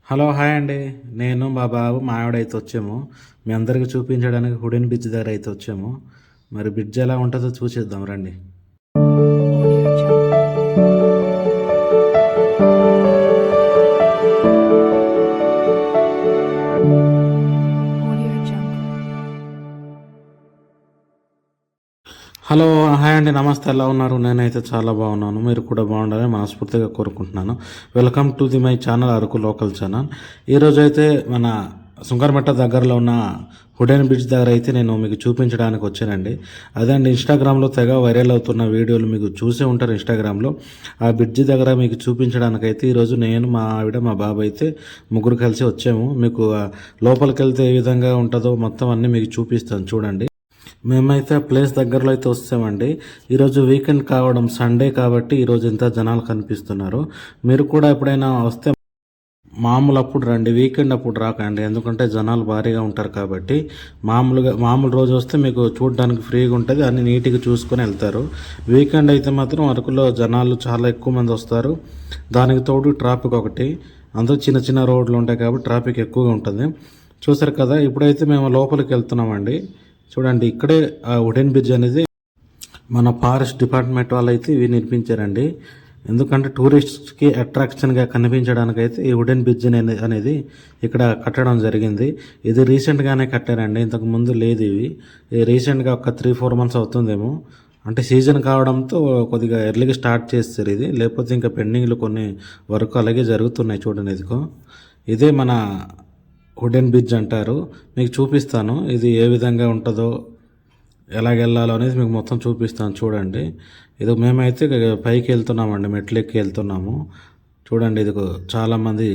Hello hi అండి. నేను మా బాబు మా ఆవిడ అయితే వచ్చాము. మీ అందరికి చూపించడానికి హుడెన్ బ్రిడ్జ్ దగ్గర అయితే వచ్చాము. మరి బ్రిడ్జ్ ఎలా ఉంటుందో చూసేద్దాం రండి. Audio Jungle. Audio Jungle. Hello hi అండి, నమస్తే. ఎలా ఉన్నారు? నేనైతే చాలా బాగున్నాను. మీరు కూడా బాగుండాలని మనస్ఫూర్తిగా కోరుకుంటున్నాను. Welcome to the my channel, Araku local channel. ఈరోజు అయితే మన సుంకరమెట్ట దగ్గరలో ఉన్న హుడెన్ బ్రిడ్జ్ దగ్గర అయితే నేను మీకు చూపించడానికి వచ్చానండి. అదే అండి, ఇన్స్టాగ్రామ్లో తెగ వైరల్ అవుతున్న వీడియోలు మీకు చూసే ఉంటారు ఇన్స్టాగ్రామ్లో. ఆ బ్రిడ్జ్ దగ్గర మీకు చూపించడానికి అయితే ఈరోజు నేను, మా ఆవిడ, మా బాబు అయితే ముగ్గురు కలిసి వచ్చాము. మీకు లోపలికి వెళ్తే ఏ విధంగా ఉంటుందో మొత్తం అన్నీ మీకు చూపిస్తాను చూడండి. మేమైతే ఆ ప్లేస్ దగ్గరలో అయితే వస్తామండి. ఈరోజు వీకెండ్ కావడం, సండే కాబట్టి ఈరోజు ఎంత జనాలు కనిపిస్తున్నారు. మీరు కూడా ఎప్పుడైనా వస్తే మామూలు అప్పుడు రండి, వీకెండ్ అప్పుడు రాకండి. ఎందుకంటే జనాలు భారీగా ఉంటారు కాబట్టి. మామూలు రోజు వస్తే మీకు చూడడానికి ఫ్రీగా ఉంటుంది, అన్ని నీట్గా చూసుకొని వెళ్తారు. వీకెండ్ అయితే మాత్రం అరకులో జనాలు చాలా ఎక్కువ మంది వస్తారు. దానికి తోడు ట్రాఫిక్ ఒకటి, అందులో చిన్న చిన్న రోడ్లు ఉంటాయి కాబట్టి ట్రాఫిక్ ఎక్కువగా ఉంటుంది. చూసారు కదా, ఇప్పుడైతే మేము లోపలికి వెళ్తున్నామండి. చూడండి, ఇక్కడే ఆ వుడెన్ బ్రిడ్జ్ అనేది మన ఫారెస్ట్ డిపార్ట్మెంట్ వాళ్ళు అయితే ఇవి నిర్మించారండి. ఎందుకంటే టూరిస్ట్కి అట్రాక్షన్గా కనిపించడానికి అయితే ఈ వుడెన్ బ్రిడ్జ్ అనేది ఇక్కడ కట్టడం జరిగింది. ఇది రీసెంట్గానే కట్టారండి, ఇంతకు ముందు లేదు. ఇవి రీసెంట్గా ఒక 3-4 మంత్స్ అవుతుందేమో. అంటే సీజన్ కావడంతో కొద్దిగా ఎర్లీగా స్టార్ట్ చేస్తారు ఇది, లేకపోతే ఇంకా పెండింగ్లు కొన్ని వర్క్ అలాగే జరుగుతున్నాయి. చూడండి, ఇదిగో ఇదే మన వుడెన్ బ్రిడ్జ్ అంటారు. మీకు చూపిస్తాను ఇది ఏ విధంగా ఉంటుందో, ఎలాగెళ్ళాలో అనేది మీకు మొత్తం చూపిస్తాను చూడండి. ఇది మేమైతే పైకి వెళ్తున్నామండి, మెట్లు ఎక్కి వెళ్తున్నాము. చూడండి, ఇది చాలామంది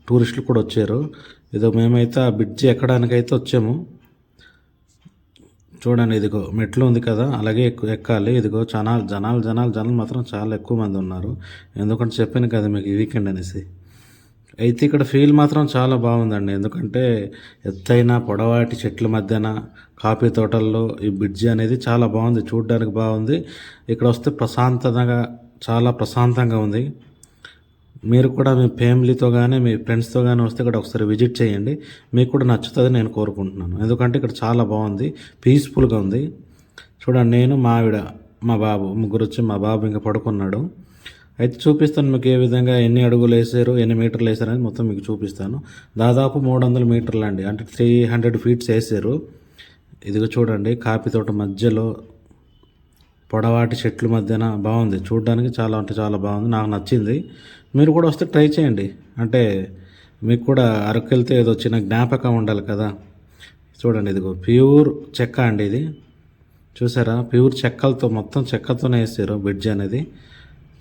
టూరిస్టులు కూడా వచ్చారు. ఇదో మేమైతే ఆ బ్రిడ్జ్ ఎక్కడానికైతే వచ్చాము. చూడండి, ఇదిగో మెట్లు ఉంది కదా, అలాగే ఎక్కాలి. ఇదిగో జనాలు మాత్రం చాలా ఎక్కువ మంది ఉన్నారు. ఎందుకంటే చెప్పాను కదా మీకు ఈ వీకెండ్ అనేసి. అయితే ఇక్కడ ఫీల్ మాత్రం చాలా బాగుందండి. ఎందుకంటే ఎత్తైన పొడవాటి చెట్ల మధ్యన కాఫీ తోటల్లో ఈ బ్రిడ్జి అనేది చాలా బాగుంది, చూడడానికి బాగుంది. ఇక్కడ వస్తే చాలా ప్రశాంతంగా ఉంది. మీరు కూడా మీ ఫ్యామిలీతో కానీ మీ ఫ్రెండ్స్తో కానీ వస్తే ఇక్కడ ఒకసారి విజిట్ చేయండి, మీకు కూడా నచ్చుతుంది నేను కోరుకుంటున్నాను. ఎందుకంటే ఇక్కడ చాలా బాగుంది, పీస్ఫుల్గా ఉంది. చూడండి, నేను, మా ఆవిడ, మా బాబు ముగ్గురు వచ్చి, మా బాబు ఇంకా పడుకున్నాడు. అయితే చూపిస్తాను మీకు ఏ విధంగా ఎన్ని అడుగులు వేసారు, ఎన్ని మీటర్లు వేసారు అనేది మొత్తం మీకు చూపిస్తాను. దాదాపు 300 మీటర్లు అండి, అంటే 300 ఫీట్స్ వేసారు. ఇదిగో చూడండి, కాఫీ తోట మధ్యలో పొడవాటి చెట్ల మధ్యన బాగుంది, చూడడానికి చాలా అంటే చాలా బాగుంది, నాకు నచ్చింది. మీరు కూడా వస్తే ట్రై చేయండి. అంటే మీకు కూడా అరకు వెళ్తే ఏదో చిన్న జ్ఞాపకం ఉండాలి కదా. చూడండి, ఇదిగో ప్యూర్ చెక్క అండి ఇది. చూసారా, ప్యూర్ చెక్కలతో, మొత్తం చెక్కతోనే వేసారు బ్రిడ్జ్ అనేది.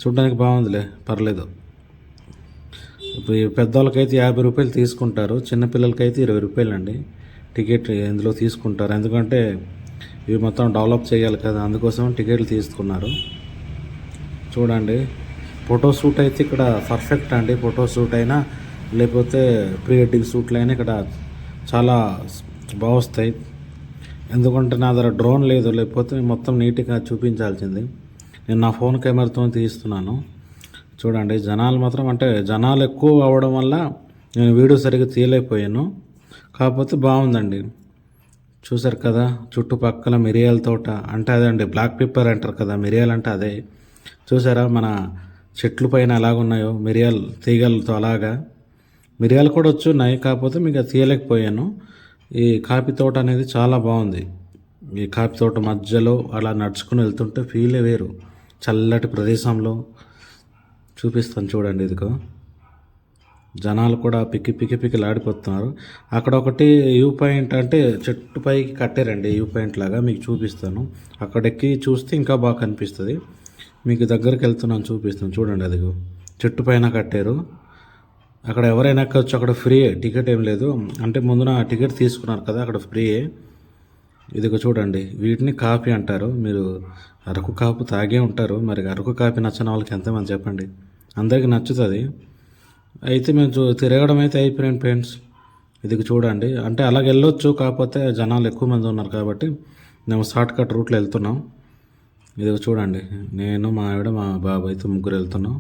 చూడడానికి బాగుందిలే, పర్లేదు. ఇప్పుడు పెద్దవాళ్ళకైతే 50 రూపాయలు తీసుకుంటారు, చిన్నపిల్లలకైతే 20 రూపాయలు అండి టికెట్ ఇందులో తీసుకుంటారు. ఎందుకంటే ఇవి మొత్తం డెవలప్ చేయాలి కదా, అందుకోసం టికెట్లు తీసుకున్నారు. చూడండి, ఫోటో షూట్ అయితే ఇక్కడ పర్ఫెక్ట్ అండి. ఫోటో షూట్ అయినా లేకపోతే ప్రీ వెడ్డింగ్ షూట్లు అయినా ఇక్కడ చాలా బాగా వస్తాయి. ఎందుకంటే నా దగ్గర డ్రోన్ లేదు, లేకపోతే మొత్తం నీట్గా చూపించాల్సింది. నేను నా ఫోన్ కెమెరాతో తీస్తున్నాను. చూడండి, జనాలు మాత్రం, అంటే జనాలు ఎక్కువ అవ్వడం వల్ల నేను వీడియో సరిగ్గా తీయలేకపోయాను. కాకపోతే బాగుందండి. చూసారు కదా, చుట్టుపక్కల మిరియాల తోట, అంటే అదే అండి, బ్లాక్ పెప్పర్ అంటారు కదా, మిరియాలు అంటే అదే. చూసారా మన చెట్లు పైన ఎలాగున్నాయో మిరియాలు తీగలతో, అలాగా మిరియాలు కూడా వచ్చున్నాయి, కాకపోతే మీకు అది తీయలేకపోయాను. ఈ కాఫీ తోట అనేది చాలా బాగుంది. ఈ కాఫీ తోట మధ్యలో అలా నడుచుకుని వెళ్తుంటే ఫీలే వేరు, చల్లటి ప్రదేశంలో. చూపిస్తాను చూడండి, ఇదిగో జనాలు కూడా పిక్కిలాడిపోతున్నారు. అక్కడ ఒకటి వ్యూ పాయింట్, అంటే చెట్టు పైకి కట్టారండి వ్యూ పాయింట్ లాగా, మీకు చూపిస్తాను. అక్కడెక్కి చూస్తే ఇంకా బాగా కనిపిస్తుంది. మీకు దగ్గరికి వెళ్తున్నాను, చూపిస్తాను చూడండి. అదిగో చెట్టు పైన కట్టారు, అక్కడ ఎవరైనా ఎక్కొచ్చు, అక్కడ ఫ్రీ, టికెట్ ఏం లేదు. అంటే ముందున టికెట్ తీసుకున్నారు కదా, అక్కడ ఫ్రీయే. ఇదిగో చూడండి, వీటిని కాఫీ అంటారు. మీరు అరకు కాఫీ తాగే ఉంటారు, మరి అరకు కాఫీ నచ్చని వాళ్ళకి ఎంతమంది చెప్పండి, అందరికీ నచ్చుతుంది. అయితే మేము తిరగడం అయితే అయిపోయింది ఫ్రెండ్స్. ఇది చూడండి, అంటే అలాగ వెళ్ళొచ్చు, కాకపోతే జనాలు ఎక్కువ మంది ఉన్నారు కాబట్టి మేము షార్ట్ కట్ రూట్లో వెళ్తున్నాం. ఇది చూడండి, నేను, మా ఆవిడ, మా బాబు అయితే ముగ్గురు వెళ్తున్నాం.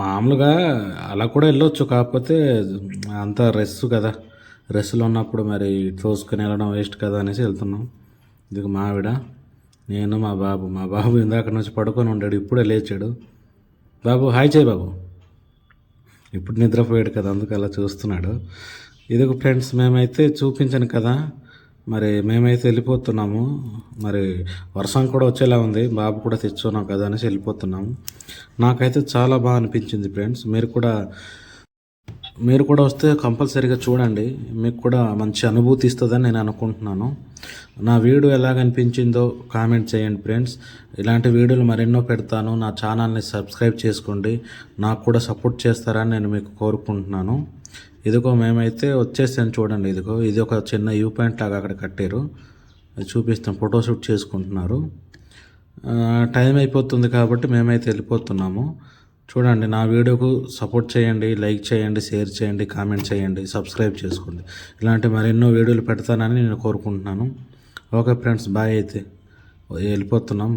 మామూలుగా అలా కూడా వెళ్ళొచ్చు, కాకపోతే అంత రెస్ కదా, రెస్లో ఉన్నప్పుడు మరి తోసుకొని వెళ్ళడం వేస్ట్ కదా అనేసి వెళ్తున్నాం. ఇది మా ఆవిడ, నేను, మా బాబు ఇందాక నుంచి పడుకొని ఉండాడు, ఇప్పుడే లేచాడు. బాబు హాయ్ చేయి బాబు. ఇప్పుడు నిద్రపోయాడు కదా, అందుకు అలా చూస్తున్నాడు. ఇదిగో ఫ్రెండ్స్, మేమైతే చూపించాను కదా, మరి మేమైతే వెళ్ళిపోతున్నాము. మరి వర్షం కూడా వచ్చేలా ఉంది, బాబు కూడా తెచ్చున్నాం కదా అనేసి వెళ్ళిపోతున్నాము. నాకైతే చాలా బాగా అనిపించింది ఫ్రెండ్స్. మీరు కూడా వస్తే కంపల్సరీగా చూడండి, మీకు కూడా మంచి అనుభూతి ఇస్తుందని నేను అనుకుంటున్నాను. నా వీడియో ఎలాగ అనిపించిందో కామెంట్ చేయండి ఫ్రెండ్స్. ఇలాంటి వీడియోలు మరెన్నో పెడతాను. నా ఛానల్ని సబ్స్క్రైబ్ చేసుకోండి, నాకు కూడా సపోర్ట్ చేస్తారని నేను మీకు కోరుకుంటున్నాను. ఇదిగో మేమైతే వచ్చేసాను చూడండి. ఇది ఒక చిన్న వ్యూ పాయింట్ లాగా అక్కడ కట్టారు, అది చూపిస్తాం. ఫోటోషూట్ చేసుకుంటున్నారు. టైం అయిపోతుంది కాబట్టి మేమైతే వెళ్ళిపోతున్నాము. చూడండి, నా వీడియోకు సపోర్ట్ చేయండి, లైక్ చేయండి, షేర్ చేయండి, కామెంట్ చేయండి, సబ్స్క్రైబ్ చేసుకోండి. ఇలాంటి మరెన్నో వీడియోలు పెడతానని నేను కోరుకుంటున్నాను. Okay friends, bye. అయితే వెళ్ళిపోతున్నాం.